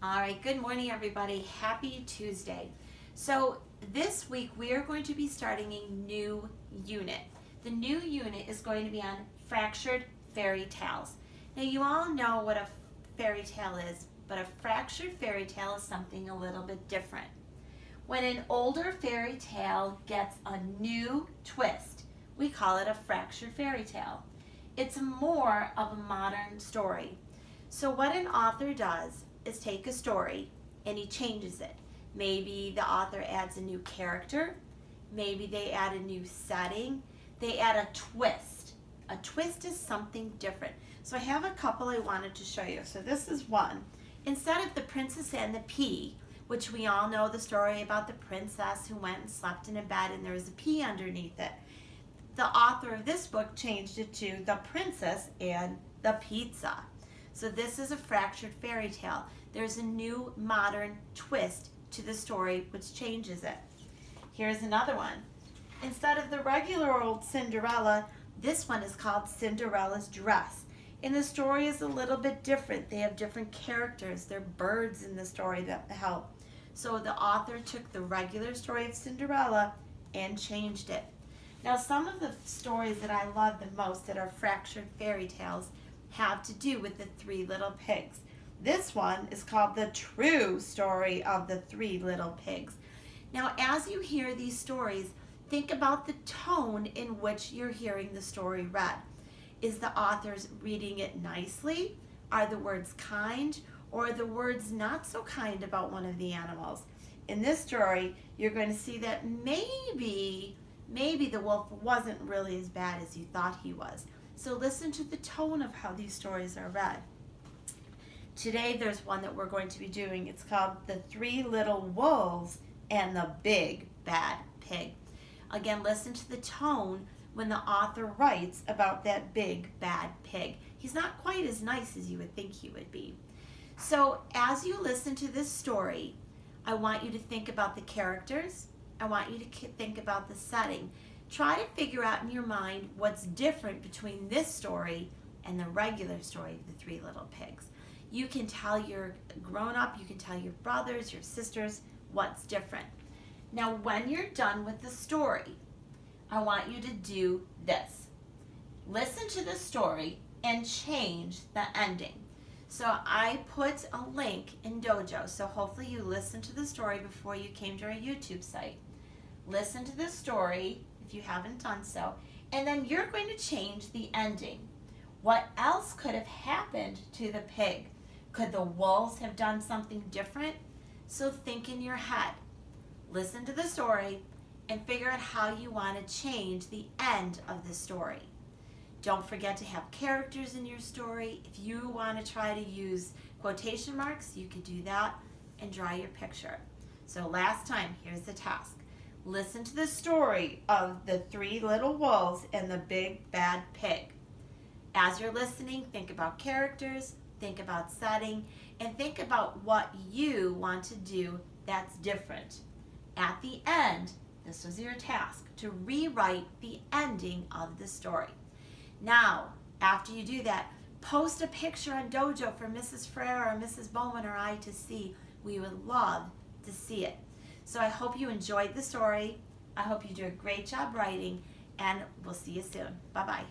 All right, good morning, everybody. Happy Tuesday. So, this week we are going to be starting a new unit. The new unit is going to be on fractured fairy tales. Now, you all know what a fairy tale is, but a fractured fairy tale is something a little bit different. When an older fairy tale gets a new twist, we call it a fractured fairy tale. It's more of a modern story. So, what an author does is take a story and he changes it. Maybe the author adds a new character, maybe they add a new setting, they add a twist. A twist is something different. So I have a couple I wanted to show you. So this is one. Instead of The Princess and the Pea, which we all know the story about the princess who went and slept in a bed and there was a pea underneath it, the author of this book changed it to The Princess and the Pizza. So this is a fractured fairy tale. There's a new modern twist to the story which changes it. Here's another one. Instead of the regular old Cinderella, this one is called Cinderella's Dress. And the story is a little bit different. They have different characters. There are birds in the story that help. So the author took the regular story of Cinderella and changed it. Now, some of the stories that I love the most that are fractured fairy tales have to do with the Three Little Pigs. This one is called The True Story of the Three Little Pigs. Now, as you hear these stories, think about the tone in which you're hearing the story read. Is the author's reading it nicely? Are the words kind? Or are the words not so kind about one of the animals? In this story, you're going to see that maybe the wolf wasn't really as bad as you thought he was. So listen to the tone of how these stories are read. Today there's one that we're going to be doing. It's called The Three Little Wolves and the Big Bad Pig. Again, listen to the tone when the author writes about that big bad pig. He's not quite as nice as you would think he would be. So as you listen to this story, I want you to think about the characters. I want you to think about the setting. Try to figure out in your mind what's different between this story and the regular story of the Three Little Pigs. You can tell your grown-up, you can tell your brothers, your sisters what's different. Now, when you're done with the story, I want you to do this. Listen to the story and change the ending. So I put a link in Dojo, so hopefully you listened to the story before you came to our YouTube site. Listen to the story if you haven't done so, and then you're going to change the ending. What else could have happened to the pig? Could the wolves have done something different? So think in your head. Listen to the story and figure out how you want to change the end of the story. Don't forget to have characters in your story. If you want to try to use quotation marks, you could do that and draw your picture. So last time, here's the task. Listen to the story of the Three Little Wolves and the Big Bad Pig. As you're listening, think about characters, think about setting, and think about what you want to do that's different. At the end, this was your task, to rewrite the ending of the story. Now, after you do that, post a picture on Dojo for Mrs. Frere or Mrs. Bowman or I to see. We would love to see it. So I hope you enjoyed the story. I hope you do a great job writing, and we'll see you soon. Bye-bye.